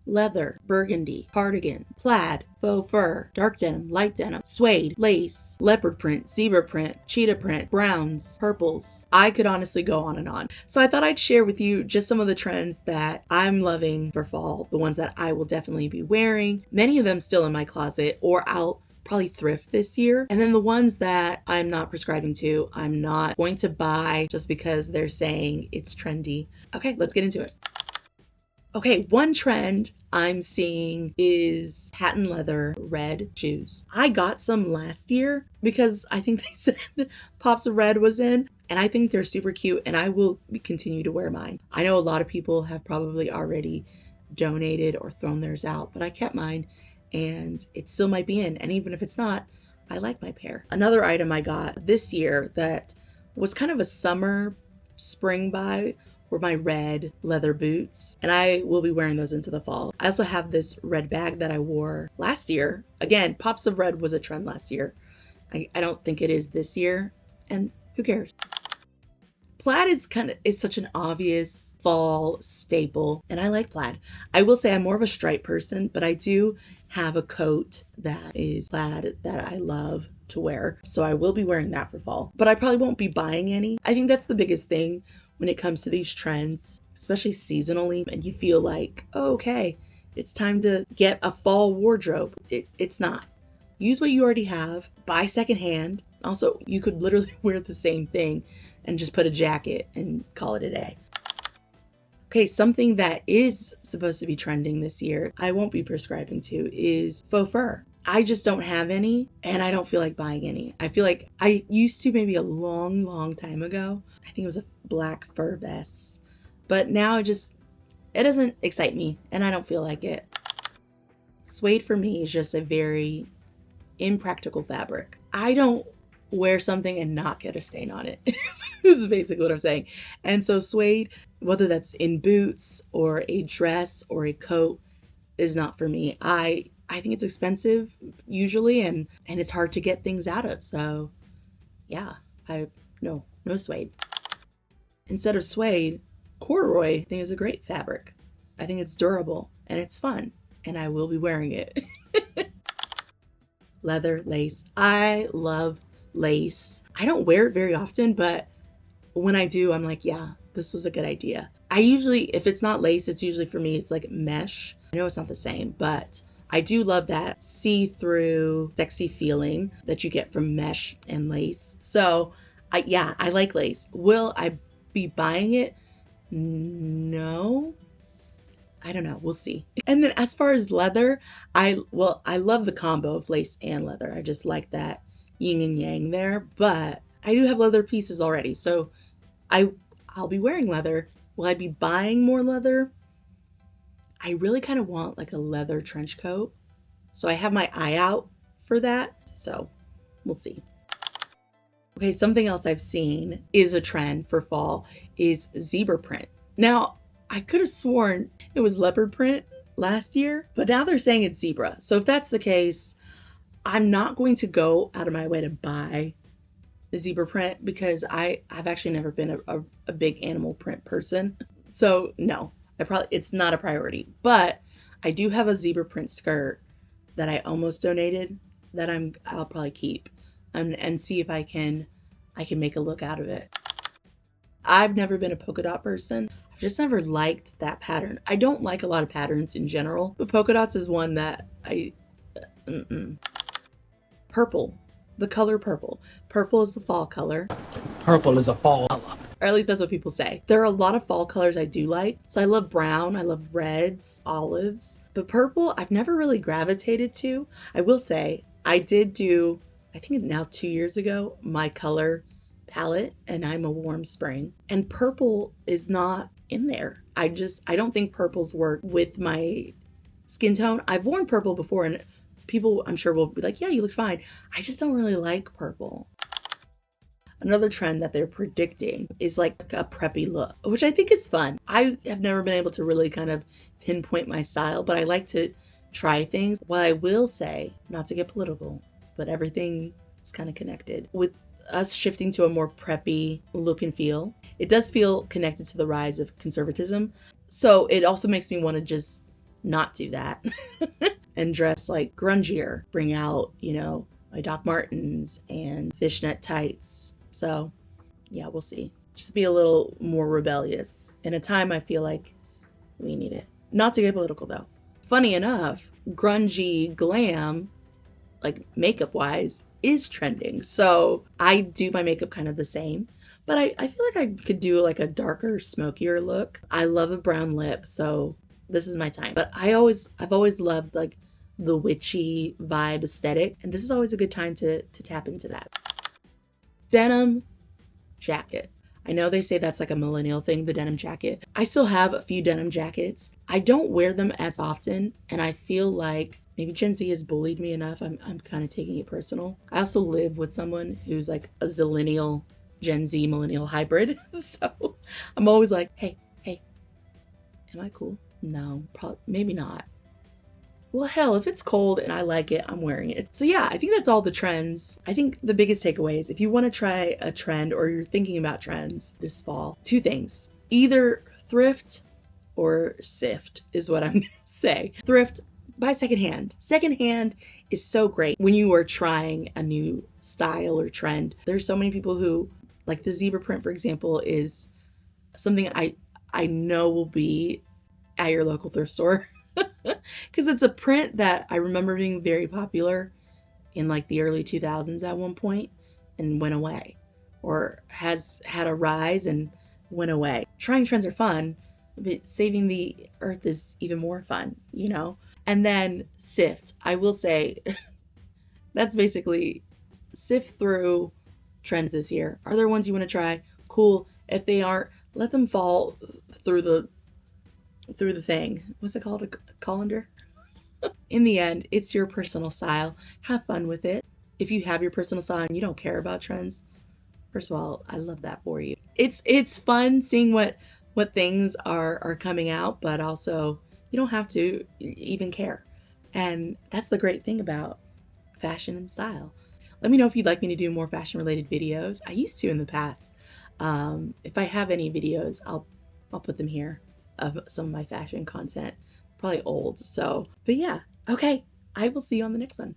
leather, burgundy, cardigan, plaid, faux fur, dark denim, light denim, suede, lace, leopard print, zebra print, cheetah print, browns, purples. I could honestly go on and on. So I thought I'd share with you just some of the trends that I'm loving for fall, the ones that I will definitely be wearing. Many of them still in my closet, or I'll probably thrift this year. And then the ones that I'm not prescribing to, I'm not going to buy just because they're saying it's trendy. Okay, let's get into it. Okay, one trend I'm seeing is patent leather red shoes. I got some last year because I think they said Pops of Red was in, and I think they're super cute, and I will continue to wear mine. I know a lot of people have probably already donated or thrown theirs out, but I kept mine, and it still might be in, and even if it's not, I like my pair. Another item I got this year that was kind of a summer spring buy were my red leather boots, and I will be wearing those into the fall. I also have this red bag that I wore last year. Again, Pops of Red was a trend last year. I don't think it is this year, and who cares? Plaid is such an obvious fall staple, and I like plaid. I will say I'm more of a stripe person, but I do have a coat that is plaid that I love to wear, so I will be wearing that for fall. But I probably won't be buying any. I think that's the biggest thing when it comes to these trends, especially seasonally, and you feel like, oh, okay, it's time to get a fall wardrobe. It's not. Use what you already have, buy secondhand. Also, you could literally wear the same thing and just put a jacket and call it a day. Okay, something that is supposed to be trending this year, I won't be prescribing to, is faux fur. I just don't have any, and I don't feel like buying any. I feel like I used to maybe a long, long time ago. I think it was a black fur vest. But now it doesn't excite me, and I don't feel like it. Suede for me is just a very impractical fabric. I don't wear something and not get a stain on it. This is basically what I'm saying. And so suede, whether that's in boots or a dress or a coat, is not for me. I think it's expensive usually, and it's hard to get things out of. So yeah, no suede. Instead of suede, corduroy I think is a great fabric. I think it's durable and it's fun, and I will be wearing it. Leather, lace. I love lace. I don't wear it very often, but when I do, I'm like, yeah, this was a good idea. I usually, if it's not lace, it's usually for me, it's like mesh. I know it's not the same, but I do love that see-through, sexy feeling that you get from mesh and lace. So I like lace. Will I be buying it? No. I don't know. We'll see. And then as far as leather, I love the combo of lace and leather. I just like that yin and yang there, but I do have leather pieces already. So I'll be wearing leather. Will I be buying more leather? I really kind of want like a leather trench coat. So I have my eye out for that. So we'll see. Okay, something else I've seen is a trend for fall is zebra print. Now, I could have sworn it was leopard print last year, but now they're saying it's zebra. So if that's the case, I'm not going to go out of my way to buy the zebra print because I've actually never been a big animal print person. So no, it's not a priority. But I do have a zebra print skirt that I almost donated that I'll probably keep and see if I can make a look out of it. I've never been a polka dot person. I've just never liked that pattern. I don't like a lot of patterns in general, but polka dots is one that Purple. The color purple. Purple is the fall color. Purple is a fall color. Or at least that's what people say. There are a lot of fall colors I do like. So I love brown, I love reds, olives. But purple, I've never really gravitated to. I will say, I did do, I think now 2 years ago, my color palette, and I'm a warm spring. And purple is not in there. I don't think purples work with my skin tone. I've worn purple before, and people I'm sure will be like, yeah, you look fine. I just don't really like purple. Another trend that they're predicting is like a preppy look, which I think is fun. I have never been able to really kind of pinpoint my style, but I like to try things. What I will say, not to get political, but everything is kind of connected. With us shifting to a more preppy look and feel, it does feel connected to the rise of conservatism. So it also makes me want to just not do that and dress like grungier, bring out, you know, my Doc Martens and fishnet tights. So yeah, we'll see. Just be a little more rebellious in a time I feel like we need it. Not to get political though. Funny enough, grungy glam, like makeup wise, is trending. So I do my makeup kind of the same, but I feel like I could do like a darker, smokier look. I love a brown lip, so this is my time. But I've always loved like the witchy vibe aesthetic, and this is always a good time to tap into that. Denim jacket. I know they say that's like a millennial thing, the denim jacket. I still have a few denim jackets. I don't wear them as often, and I feel like maybe Gen Z has bullied me enough. I'm kind of taking it personal. I also live with someone who's like a zillennial, Gen Z millennial hybrid. So I'm always like, hey, am I cool? No, probably, maybe not. Well, hell, if it's cold and I like it, I'm wearing it. So yeah, I think that's all the trends. I think the biggest takeaway is if you want to try a trend or you're thinking about trends this fall, two things. Either thrift or sift is what I'm going to say. Thrift, buy secondhand. Secondhand is so great when you are trying a new style or trend. There's so many people who, like the zebra print, for example, is something I know will be at your local thrift store. Because it's a print that I remember being very popular in like the early 2000s at one point and went away, or has had a rise and went away. Trying trends are fun, but saving the earth is even more fun, you know? And then sift. I will say that's basically sift through trends this year. Are there ones you want to try? Cool. If they aren't, let them fall through the thing. What's it called? A colander? In the end, it's your personal style. Have fun with it. If you have your personal style and you don't care about trends, first of all, I love that for you. It's fun seeing what things are coming out, but also you don't have to even care. And that's the great thing about fashion and style. Let me know if you'd like me to do more fashion related videos. I used to in the past. If I have any videos, I'll put them here of some of my fashion content. Probably old. So, but yeah. Okay. I will see you on the next one.